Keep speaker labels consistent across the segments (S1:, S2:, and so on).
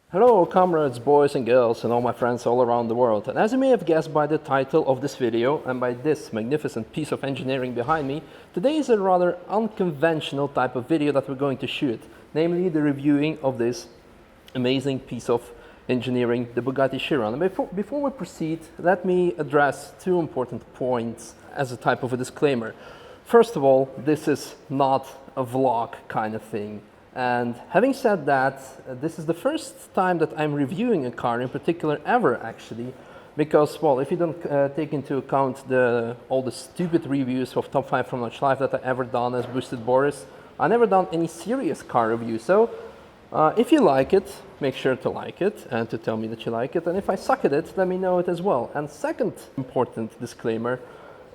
S1: Hello comrades, boys and girls, and all my friends all around the world. And as you may have guessed by the title of this video and by this magnificent piece of engineering behind me, today is a rather unconventional type of video that we're going to shoot, namely the reviewing of this amazing piece of engineering, the Bugatti Chiron. And before we proceed, let me address two important points as a type of a disclaimer. First of all, this is not a vlog kind of thing. And having said that, this is the first time that I'm reviewing a car in particular ever, actually, because, well, if you don't take into account all the stupid reviews of Top 5 from Launch Live that I ever done as Boosted Boris, I never done any serious car review. So if you like it, make sure to like it and to tell me that you like it. And if I suck at it, let me know it as well. And second important disclaimer,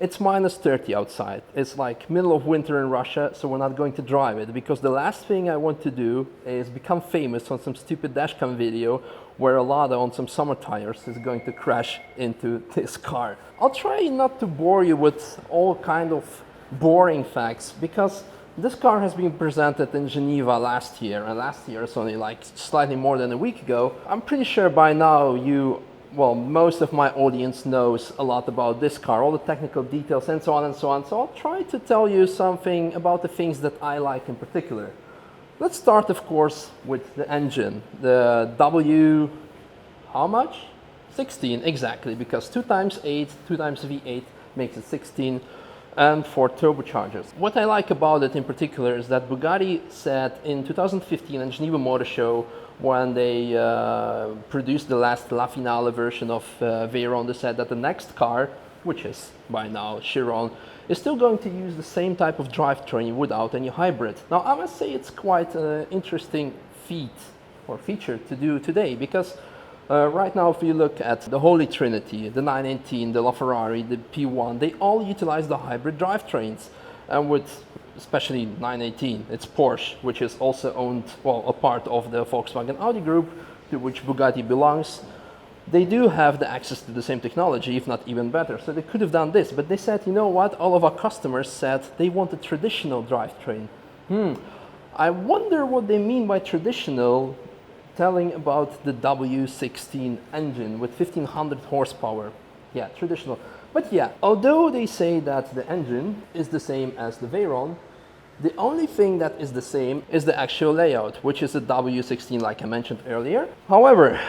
S1: it's minus 30 outside. It's like middle of winter in Russia, so we're not going to drive it, because the last thing I want to do is become famous on some stupid dashcam video where a Lada on some summer tires is going to crash into this car. I'll try not to bore you with all kind of boring facts, because this car has been presented in Geneva last year, and last year is only like slightly more than a week ago. I'm pretty sure by now most of my audience knows a lot about this car, all the technical details and so on and so on. So I'll try to tell you something about the things that I like in particular. Let's start, of course, with the engine. The W, how much? 16, exactly, because 2 times 8, 2 times V8 makes it 16, and 4 turbochargers. What I like about it in particular is that Bugatti said in 2015 at Geneva Motor Show, when they produced the last La Finale version of Veyron, they said that the next car, which is by now Chiron, is still going to use the same type of drivetrain without any hybrid. Now I must say it's quite an interesting feature to do today, because right now if you look at the Holy Trinity, the 918, the LaFerrari, the P1, they all utilize the hybrid drivetrains. And with especially 918, it's Porsche, which is also owned, well, a part of the Volkswagen Audi group, to which Bugatti belongs. They do have the access to the same technology, if not even better. So they could have done this, but they said, you know what, all of our customers said they want a traditional drivetrain. I wonder what they mean by traditional, telling about the W16 engine with 1500 horsepower. Yeah, traditional. But yeah, although they say that the engine is the same as the Veyron, the only thing that is the same is the actual layout, which is the W16 like I mentioned earlier. However,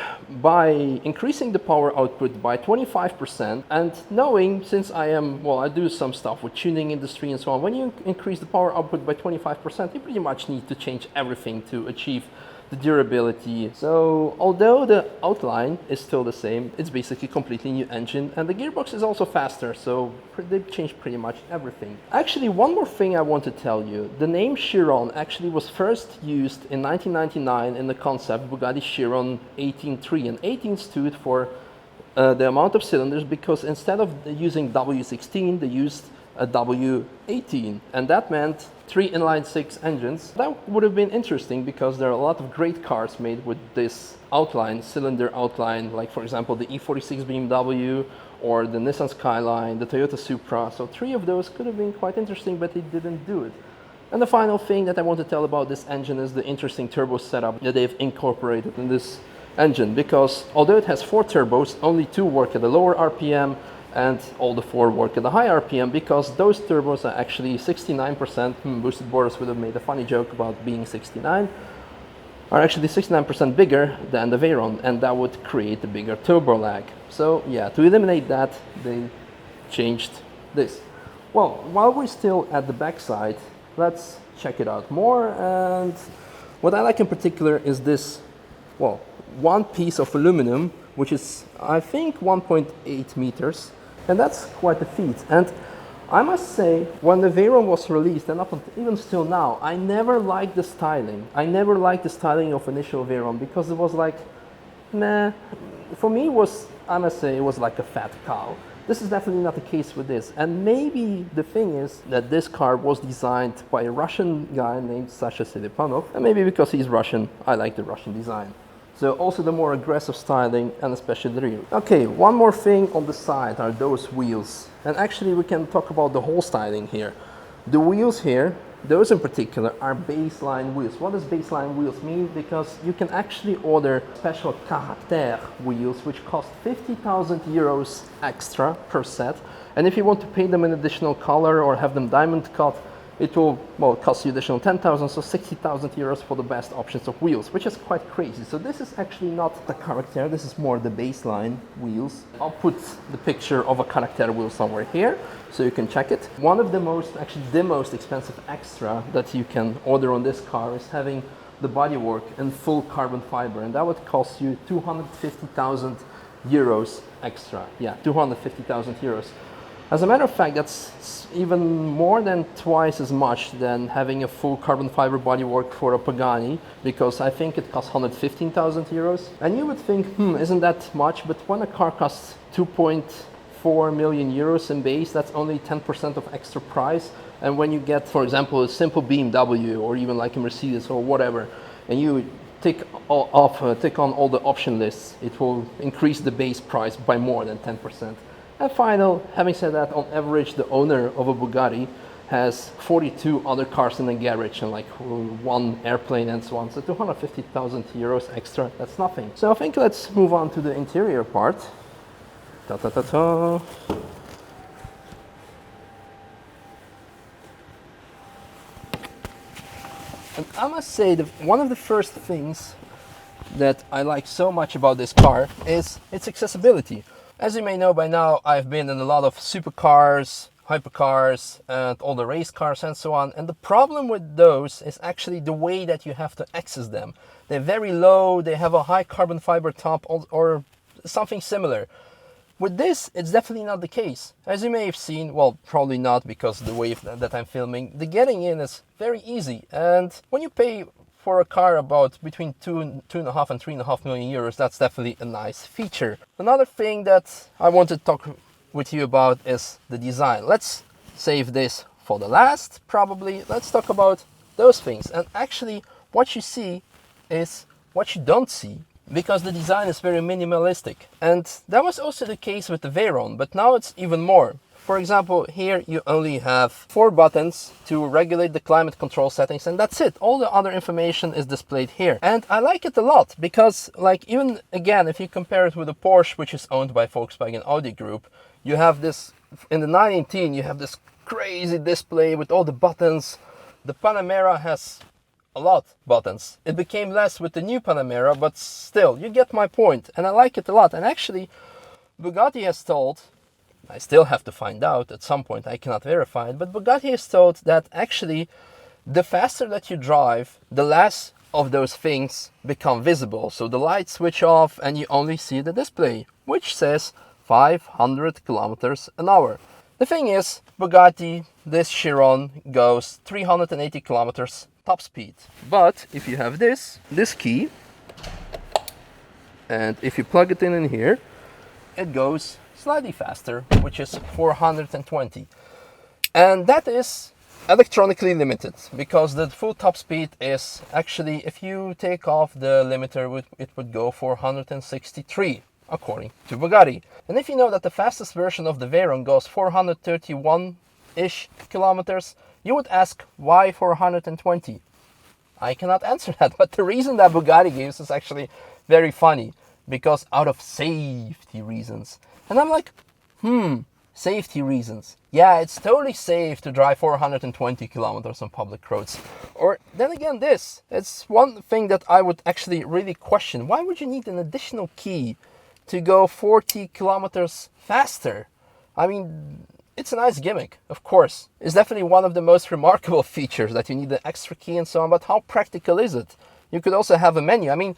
S1: by increasing the power output by 25%, and knowing, since I do some stuff with tuning industry and so on, when you increase the power output by 25%, you pretty much need to change everything to achieve the durability. So although the outline is still the same, it's basically a completely new engine, and the gearbox is also faster, so they've changed pretty much everything. Actually, one more thing I want to tell you. The name Chiron actually was first used in 1999 in the concept Bugatti Chiron 18.3, and 18 stood for the amount of cylinders, because instead of using W16, they used a W18, and that meant 3 inline-6 engines. That would have been interesting, because there are a lot of great cars made with this outline, cylinder outline, like for example the E46 BMW or the Nissan Skyline, the Toyota Supra. So 3 of those could have been quite interesting, but they didn't do it. And the final thing that I want to tell about this engine is the interesting turbo setup that they've incorporated in this engine, because although it has 4 turbos, only 2 work at the lower RPM, and all the 4 work at the high RPM, because those turbos are actually 69%, Boosted Boris would have made a funny joke about being 69, are actually 69% bigger than the Veyron, and that would create a bigger turbo lag. So yeah, to eliminate that, they changed this. Well, while we're still at the backside, let's check it out more. And what I like in particular is this, well, one piece of aluminum, which is, I think, 1.8 meters. And that's quite a feat. And I must say, when the Veyron was released, and up until even still now, I never liked the styling. I never liked the styling of initial Veyron, because it was like, nah. For me, I must say, it was like a fat cow. This is definitely not the case with this. And maybe the thing is that this car was designed by a Russian guy named Sasha Silipanov. And maybe because he's Russian, I like the Russian design. So also the more aggressive styling, and especially the rear. Okay, one more thing on the side are those wheels. And actually we can talk about the whole styling here. The wheels here Those in particular are baseline wheels. What does baseline wheels mean? Because you can actually order special caractère wheels which cost 50,000 euros extra per set. And if you want to paint them in additional color or have them diamond cut, it will, well, cost you additional 10,000, so 60,000 euros for the best options of wheels, which is quite crazy. So this is actually not the caractère, this is more the baseline wheels. I'll put the picture of a caractère wheel somewhere here, so you can check it. One of the most, actually the most expensive extra that you can order on this car is having the bodywork in full carbon fiber, and that would cost you 250,000 euros extra. Yeah, 250,000 euros. As a matter of fact, that's even more than twice as much than having a full carbon fiber bodywork for a Pagani, because I think it costs 115,000 euros. And you would think, isn't that much? But when a car costs 2.4 million euros in base, that's only 10% of extra price. And when you get, for example, a simple BMW or even like a Mercedes or whatever, and you take on all the option lists, it will increase the base price by more than 10%. And having said that, on average, the owner of a Bugatti has 42 other cars in the garage and like one airplane and so on. So 250,000 euros extra, that's nothing. So I think let's move on to the interior part. Ta-ta-ta-ta. And I must say that one of the first things that I like so much about this car is its accessibility. As you may know by now, I've been in a lot of supercars, hypercars, and all the race cars and so on. And the problem with those is actually the way that you have to access them. They're very low, they have a high carbon fiber top or something similar. With this, it's definitely not the case. As you may have seen, well, probably not because the way that I'm filming, the getting in is very easy. And when you pay for a car about between 2.5 and 3.5 million euros, that's definitely a nice feature. Another thing that I want to talk with you about is the design. Let's save this for the last, probably. Let's talk about those things. And actually, what you see is what you don't see, because the design is very minimalistic. And that was also the case with the Veyron, but now it's even more. For example, here you only have 4 buttons to regulate the climate control settings, and that's it. All the other information is displayed here. And I like it a lot because, like, even again, if you compare it with a Porsche, which is owned by Volkswagen Audi Group, you have this, in the 918, you have this crazy display with all the buttons. The Panamera has a lot of buttons. It became less with the new Panamera, but still, you get my point. And I like it a lot. And actually, Bugatti has told, I still have to find out at some point, I cannot verify it, but Bugatti has told that actually the faster that you drive, the less of those things become visible. So the lights switch off and you only see the display, which says 500 kilometers an hour. The thing is, Bugatti, this Chiron goes 380 kilometers top speed. But if you have this key, and if you plug it in here, it goes slightly faster, which is 420. And that is electronically limited, because the full top speed is actually, if you take off the limiter, it would go 463, according to Bugatti. And if you know that the fastest version of the Veyron goes 431-ish kilometers, you would ask, why 420? I cannot answer that, but the reason that Bugatti gives is actually very funny, because out of safety reasons. And I'm like, safety reasons. Yeah, it's totally safe to drive 420 kilometers on public roads. Or then again, it's one thing that I would actually really question. Why would you need an additional key to go 40 kilometers faster? I mean, it's a nice gimmick, of course. It's definitely one of the most remarkable features that you need an extra key and so on, but how practical is it? You could also have a menu. I mean,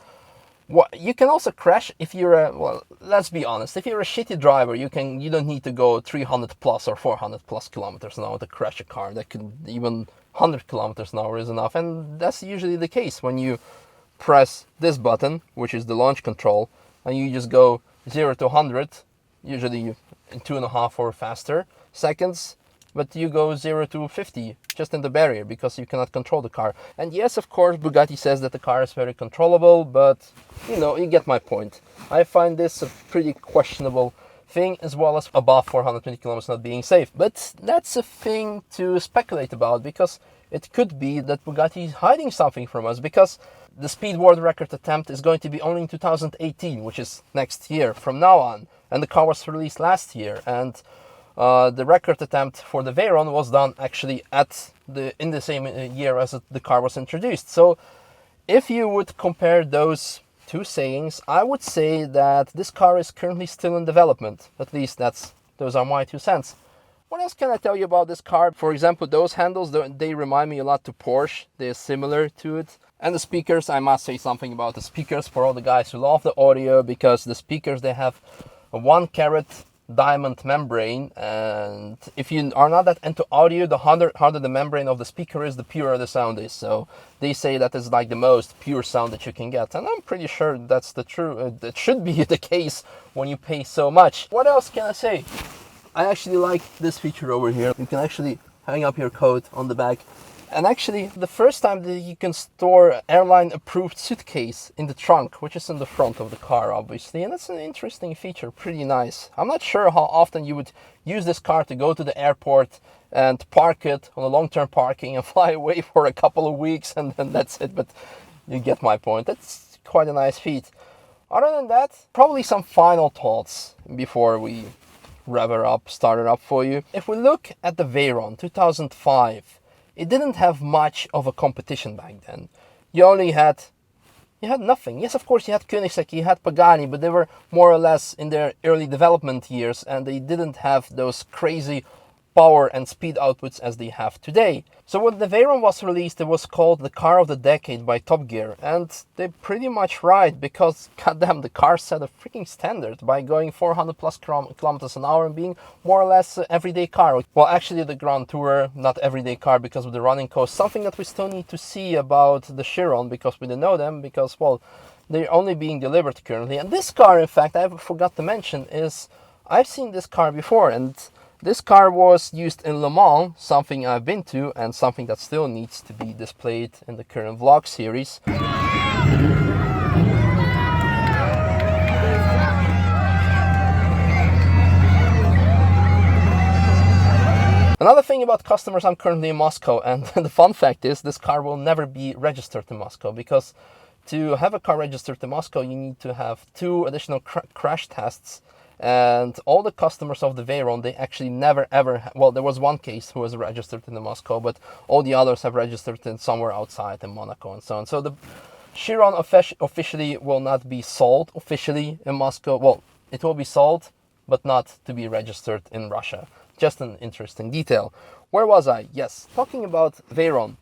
S1: you can also crash if you're well, let's be honest, if you're a shitty driver, you don't need to go 300 plus or 400 plus kilometers an hour to crash a car. That could even 100 kilometers an hour is enough. And that's usually the case when you press this button, which is the launch control, and you just go 0 to 100, usually in 2.5 or faster seconds, but you go 0 to 50 just in the barrier because you cannot control the car. And yes, of course, Bugatti says that the car is very controllable, but you know, you get my point. I find this a pretty questionable thing, as well as above 420 kilometers not being safe. But that's a thing to speculate about, because it could be that Bugatti is hiding something from us, because the speed world record attempt is going to be only in 2018, which is next year from now on. And the car was released last year, and the record attempt for the Veyron was done actually in the same year as the car was introduced. So if you would compare those two sayings, I would say that this car is currently still in development. At least those are my 2 cents. What else can I tell you about this car? For example, those handles, they remind me a lot to Porsche. They're similar to it. And the speakers, I must say something about the speakers for all the guys who love the audio, because the speakers, they have a 1-carat diamond membrane, and if you are not that into audio, the harder the membrane of the speaker is, the purer the sound is. So they say that is like the most pure sound that you can get, and I'm pretty sure that's the true. That should be the case when you pay so much. What else can I say? I actually like this feature over here. You can actually hang up your coat on the back. And actually, the first time that you can store airline-approved suitcase in the trunk, which is in the front of the car, obviously. And that's an interesting feature, pretty nice. I'm not sure how often you would use this car to go to the airport and park it on a long-term parking and fly away for a couple of weeks, and then that's it. But you get my point. That's quite a nice feat. Other than that, probably some final thoughts before we start it up for you. If we look at the Veyron 2005, it didn't have much of a competition back then. You had nothing. Yes, of course, you had Koenigsegg, you had Pagani, but they were more or less in their early development years, and they didn't have those crazy power and speed outputs as they have today. So when the Veyron was released, it was called the car of the decade by Top Gear, and they're pretty much right, because goddamn, the car set a freaking standard by going 400 plus kilometers an hour and being more or less an everyday car. Well, actually the Grand Tourer, not everyday car because of the running cost, something that we still need to see about the Chiron, because we don't know them, because, well, they're only being delivered currently. And this car, in fact, I forgot to mention, is I've seen this car before, and this car was used in Le Mans, something I've been to, and something that still needs to be displayed in the current vlog series. Another thing about customers, I'm currently in Moscow, and the fun fact is this car will never be registered in Moscow, because to have a car registered in Moscow, you need to have 2 additional crash tests. And all the customers of the Veyron, they actually never ever, well, there was one case who was registered in Moscow, but all the others have registered in somewhere outside in Monaco and so on. So the Chiron officially will not be sold officially in Moscow. Well, it will be sold, but not to be registered in Russia. Just an interesting detail. Where was I? Yes, talking about Veyron.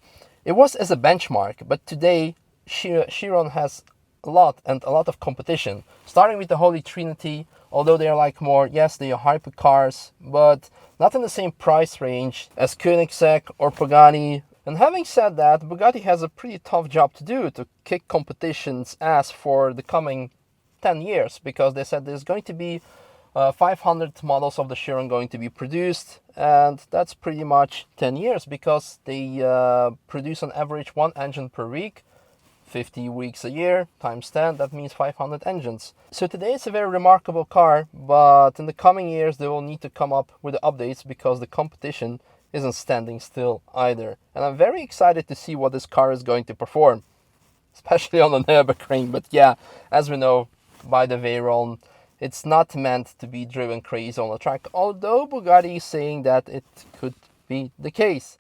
S1: It was as a benchmark, but today Chiron has a lot of competition, starting with the Holy Trinity. Although they are like more, yes, they are hyper cars, but not in the same price range as Koenigsegg or Pagani. And having said that, Bugatti has a pretty tough job to do to kick competition's ass for the coming 10 years, because they said there's going to be 500 models of the Chiron going to be produced, and that's pretty much 10 years, because they produce on average 1 engine per week. 50 weeks a year times 10, that means 500 engines. So today it's a very remarkable car, but in the coming years they will need to come up with the updates, because the competition isn't standing still either. And I'm very excited to see what this car is going to perform, especially on the Nürburgring. But yeah, as we know by the Veyron, it's not meant to be driven crazy on the track, although Bugatti is saying that it could be the case.